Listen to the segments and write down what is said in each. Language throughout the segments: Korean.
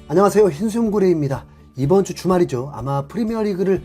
안녕하세요, 흰수염고래입니다. 이번 주 주말이죠. 아마 프리미어리그를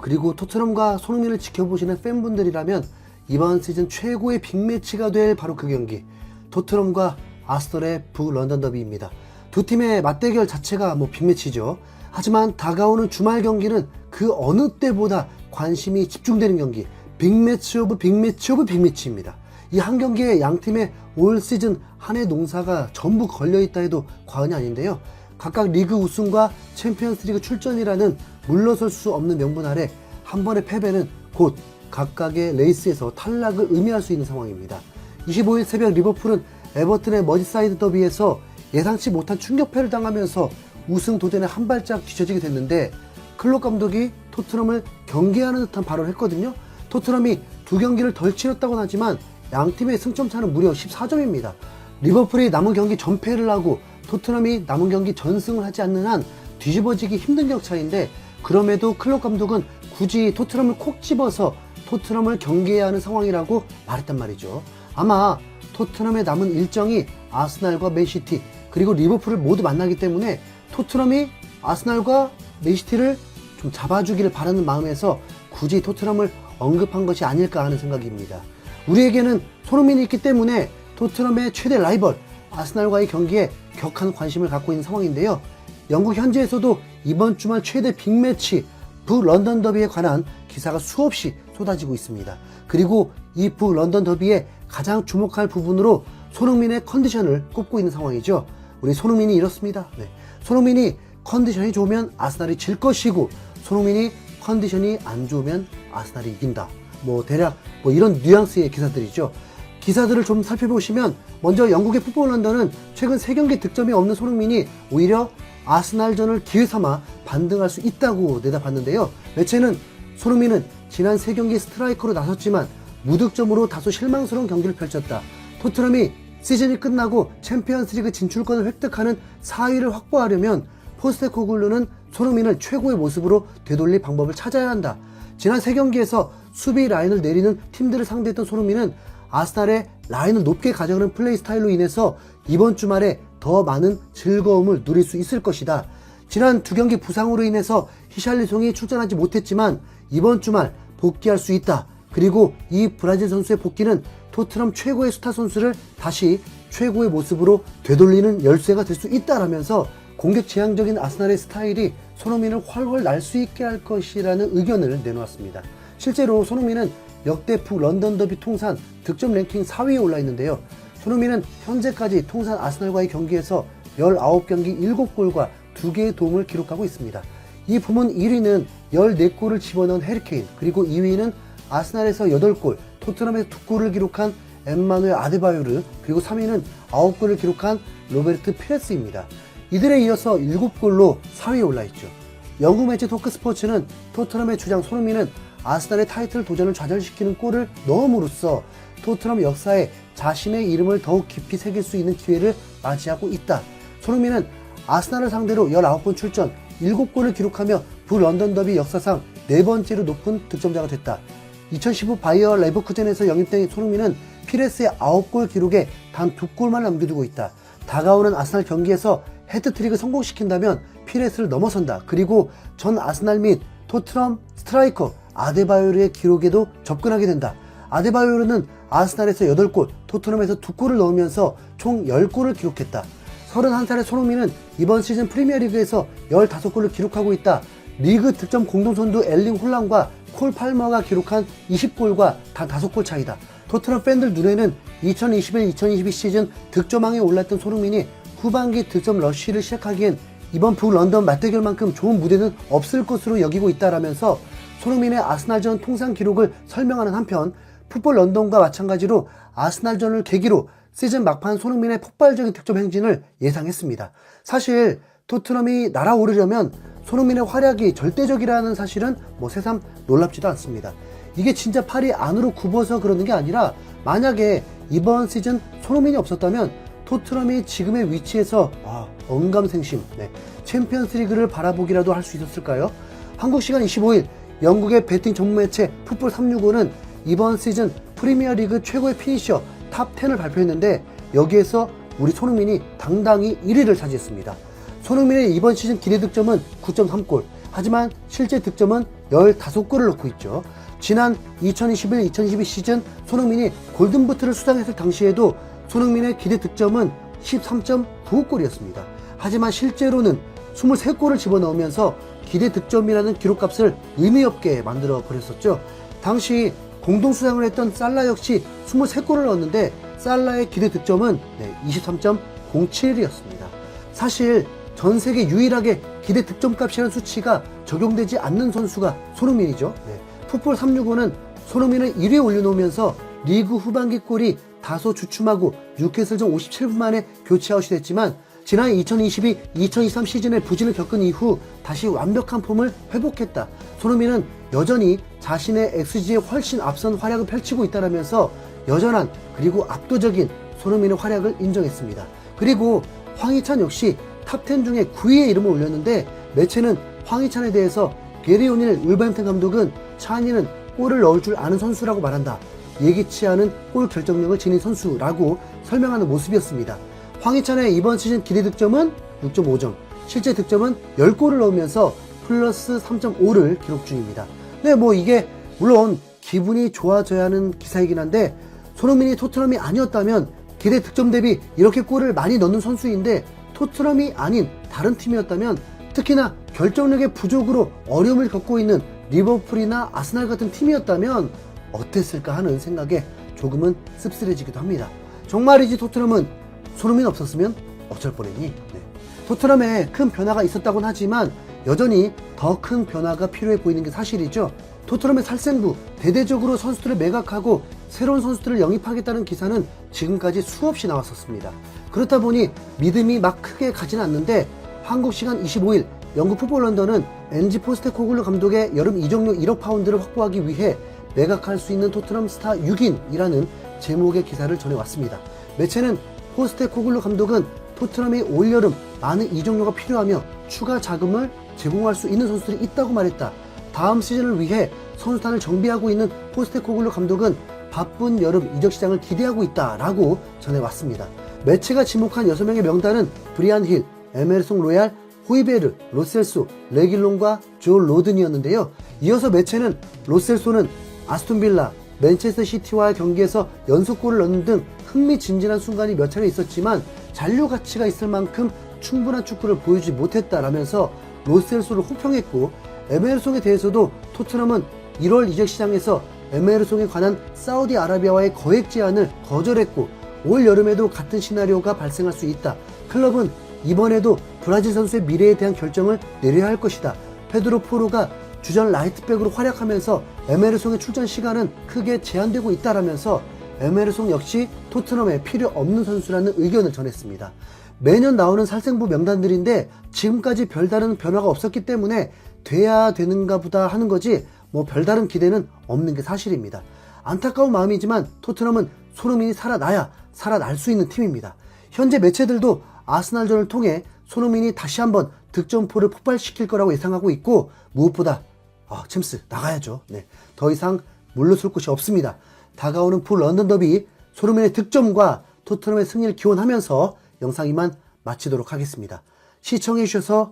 그리고 토트넘과 손흥민을 지켜보시는 팬분들이라면 이번 시즌 최고의 빅매치가 될 바로 그 경기, 토트넘과 아스널의 북런던 더비입니다. 두 팀의 맞대결 자체가 빅매치죠. 하지만 다가오는 주말 경기는 그 어느 때보다 관심이 집중되는 경기, 빅매치 오브 빅매치 오브 빅매치입니다. 이 한 경기에 양 팀의 올 시즌 한 해 농사가 전부 걸려있다 해도 과언이 아닌데요. 각각 리그 우승과 챔피언스리그 출전이라는 물러설 수 없는 명분 아래 한 번의 패배는 곧 각각의 레이스에서 탈락을 의미할 수 있는 상황입니다. 25일 새벽 리버풀은 에버튼의 머지사이드 더비에서 예상치 못한 충격패를 당하면서 우승 도전에 한 발짝 뒤처지게 됐는데, 클롭 감독이 토트넘을 경계하는 듯한 발언을 했거든요. 토트넘이 두 경기를 덜 치렀다고는 하지만 양팀의 승점 차는 무려 14점입니다. 리버풀이 남은 경기 전패를 하고 토트넘이 남은 경기 전승을 하지 않는 한 뒤집어지기 힘든 격차인데, 그럼에도 클롭 감독은 굳이 토트넘을 콕 집어서 토트넘을 경계해야 하는 상황이라고 말했단 말이죠. 아마 토트넘의 남은 일정이 아스날과 맨시티 그리고 리버풀을 모두 만나기 때문에 토트넘이 아스날과 맨시티를 좀 잡아주기를 바라는 마음에서 굳이 토트넘을 언급한 것이 아닐까 하는 생각입니다. 우리에게는 손흥민이 있기 때문에 토트넘의 최대 라이벌 아스날과의 경기에 격한 관심을 갖고 있는 상황인데요. 영국 현지에서도 이번 주말 최대 빅매치 북런던 더비에 관한 기사가 수없이 쏟아지고 있습니다. 그리고 이 북런던 더비의 가장 주목할 부분으로 손흥민의 컨디션을 꼽고 있는 상황이죠. 우리 손흥민이 이렇습니다. 손흥민이 컨디션이 좋으면 아스날이 질 것이고, 손흥민이 컨디션이 안 좋으면 아스날이 이긴다. 대략 이런 뉘앙스의 기사들이죠. 기사들을 좀 살펴보시면, 먼저 영국의 풋볼 런던은 최근 3경기 득점이 없는 손흥민이 오히려 아스날전을 기회 삼아 반등할 수 있다고 내다봤는데요. 매체는 손흥민은 지난 3경기 스트라이커로 나섰지만 무득점으로 다소 실망스러운 경기를 펼쳤다. 토트넘이 시즌이 끝나고 챔피언스리그 진출권을 획득하는 4위를 확보하려면 포스테코글루는 손흥민을 최고의 모습으로 되돌릴 방법을 찾아야 한다. 지난 3경기에서 수비 라인을 내리는 팀들을 상대했던 손흥민은 아스날의 라인을 높게 가져가는 플레이 스타일로 인해서 이번 주말에 더 많은 즐거움을 누릴 수 있을 것이다. 지난 2경기 부상으로 인해서 히샬리송이 출전하지 못했지만 이번 주말 복귀할 수 있다. 그리고 이 브라질 선수의 복귀는 토트넘 최고의 스타 선수를 다시 최고의 모습으로 되돌리는 열쇠가 될 수 있다라면서 공격 지향적인 아스날의 스타일이 손흥민을 훨훨 날 수 있게 할 것이라는 의견을 내놓았습니다. 실제로 손흥민은 역대 북런던 더비 통산 득점 랭킹 4위에 올라 있는데요. 손흥민은 현재까지 통산 아스날과의 경기에서 19경기 7골과 2개의 도움을 기록하고 있습니다. 이 부문 1위는 14골을 집어넣은 해리케인, 그리고 2위는 아스날에서 8골, 토트넘에서 2골을 기록한 엠마누엘 아데바요르, 그리고 3위는 9골을 기록한 로베르트 피레스입니다. 이들에 이어서 7골로 4위에 올라있죠. 영국 매체 토크스포츠는 토트넘의 주장 손흥민은 아스날의 타이틀 도전을 좌절시키는 골을 넣음으로써 토트넘 역사에 자신의 이름을 더욱 깊이 새길 수 있는 기회를 맞이하고 있다. 손흥민은 아스날을 상대로 19번 출전, 7골을 기록하며 북런던 더비 역사상 4번째로 높은 득점자가 됐다. 2015 바이어 레버쿠젠에서 영입된 손흥민은 피레스의 9골 기록에 단 2골만 남겨두고 있다. 다가오는 아스날 경기에서 헤트트릭을 성공시킨다면 피레스를 넘어선다. 그리고 전 아스날 및 토트넘 스트라이커 아데바요르의 기록에도 접근하게 된다. 아데바요르는 아스날에서 8골, 토트넘에서 2골을 넣으면서 총 10골을 기록했다. 31살의 손흥민은 이번 시즌 프리미어리그에서 15골을 기록하고 있다. 리그 득점 공동선두 엘링 홀란과 콜 팔머가 기록한 20골과 단 5골 차이다. 토트넘 팬들 눈에는 2021-2022 시즌 득점왕에 올랐던 손흥민이 후반기 득점 러쉬를 시작하기엔 이번 북런던 맞대결만큼 좋은 무대는 없을 것으로 여기고 있다라면서 손흥민의 아스날전 통산 기록을 설명하는 한편, 풋볼 런던과 마찬가지로 아스날전을 계기로 시즌 막판 손흥민의 폭발적인 득점 행진을 예상했습니다. 사실 토트넘이 날아오르려면 손흥민의 활약이 절대적이라는 사실은 새삼 놀랍지도 않습니다. 이게 진짜 팔이 안으로 굽어서 그러는 게 아니라, 만약에 이번 시즌 손흥민이 없었다면 토트넘이 지금의 위치에서 언감생심 챔피언스리그를 바라보기라도 할 수 있었을까요? 한국 시간 25일 영국의 배팅 전문 매체 풋볼 365는 이번 시즌 프리미어리그 최고의 피니셔 탑 10을 발표했는데, 여기에서 우리 손흥민이 당당히 1위를 차지했습니다. 손흥민의 이번 시즌 기대 득점은 9.3골, 하지만 실제 득점은 15골을 넣고 있죠. 지난 2021-2022 시즌 손흥민이 골든부트를 수상했을 당시에도 손흥민의 기대 득점은 13.95골이었습니다. 하지만 실제로는 23골을 집어넣으면서 기대 득점이라는 기록값을 의미 없게 만들어 버렸었죠. 당시 공동 수상을 했던 살라 역시 23골을 넣었는데 살라의 기대 득점은 23.07이었습니다. 사실 전 세계 유일하게 기대 득점값이라는 수치가 적용되지 않는 선수가 손흥민이죠. 풋볼 365는 손흥민을 1위에 올려놓으면서 리그 후반기 골이 다소 주춤하고 뉴캐슬전 57분 만에 교체아웃이 됐지만 지난 2022-2023 시즌의 부진을 겪은 이후 다시 완벽한 폼을 회복했다. 손흥민은 여전히 자신의 XG에 훨씬 앞선 활약을 펼치고 있다라면서 여전한 그리고 압도적인 손흥민의 활약을 인정했습니다. 그리고 황희찬 역시 탑10 중에 9위에 이름을 올렸는데 매체는 황희찬에 대해서 게리 오닐 울버햄튼 감독은 찬이는 골을 넣을 줄 아는 선수라고 말한다. 예기치 않은 골 결정력을 지닌 선수라고 설명하는 모습이었습니다. 황희찬의 이번 시즌 기대 득점은 6.5점, 실제 득점은 10골을 넣으면서 플러스 3.5를 기록 중입니다. 네, 이게 물론 기분이 좋아져야 하는 기사이긴 한데 손흥민이 토트넘이 아니었다면 기대 득점 대비 이렇게 골을 많이 넣는 선수인데 토트넘이 아닌 다른 팀이었다면 특히나 결정력의 부족으로 어려움을 겪고 있는 리버풀이나 아스날 같은 팀이었다면 어땠을까 하는 생각에 조금은 씁쓸해지기도 합니다. 정말이지 토트넘은 손흥민 없었으면 어쩔 뻔했니? 토트넘에 큰 변화가 있었다곤 하지만 여전히 더 큰 변화가 필요해 보이는 게 사실이죠. 토트넘의 살생부, 대대적으로 선수들을 매각하고 새로운 선수들을 영입하겠다는 기사는 지금까지 수없이 나왔었습니다. 그렇다 보니 믿음이 막 크게 가지는 않는데 한국 시간 25일 영국 풋볼 런던은 엔지 포스테코글루 감독의 여름 이적료 1억 파운드를 확보하기 위해 매각할 수 있는 토트넘 스타 6인이라는 제목의 기사를 전해왔습니다. 매체는 포스테코글루 감독은 토트넘이 올여름 많은 이적료가 필요하며 추가 자금을 제공할 수 있는 선수들이 있다고 말했다. 다음 시즌을 위해 선수단을 정비하고 있는 포스테코글루 감독은 바쁜 여름 이적 시장을 기대하고 있다라고 전해왔습니다. 매체가 지목한 6명의 명단은 브리안 힐, 에메르송 로얄, 호이베르, 로셀소, 레길론과 조 로든이었는데요. 이어서 매체는 로셀소는 아스톤 빌라, 맨체스터 시티와의 경기에서 연속골을 넣는 등 흥미진진한 순간이 몇 차례 있었지만 잔류 가치가 있을 만큼 충분한 축구를 보여주지 못했다라면서 로셀소를 호평했고 에메르송에 대해서도 토트넘은 1월 이적 시장에서 에메르송에 관한 사우디아라비아와의 거액 제한을 거절했고 올 여름에도 같은 시나리오가 발생할 수 있다. 클럽은 이번에도 브라질 선수의 미래에 대한 결정을 내려야 할 것이다. 페드로 포로가 주전 라이트백으로 활약하면서 에메르송의 출전 시간은 크게 제한되고 있다라면서 에메르송 역시 토트넘에 필요 없는 선수라는 의견을 전했습니다. 매년 나오는 살생부 명단들인데 지금까지 별다른 변화가 없었기 때문에 돼야 되는가 보다 하는 거지 별다른 기대는 없는 게 사실입니다. 안타까운 마음이지만 토트넘은 손흥민이 살아나야 살아날 수 있는 팀입니다. 현재 매체들도 아스날전을 통해 손흥민이 다시 한번 득점포를 폭발시킬 거라고 예상하고 있고 무엇보다 챔스 나가야죠. 더 이상 물러설 곳이 없습니다. 다가오는 풋 런던 더비 손흥민의 득점과 토트넘의 승리를 기원하면서 영상 이만 마치도록 하겠습니다. 시청해주셔서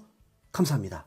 감사합니다.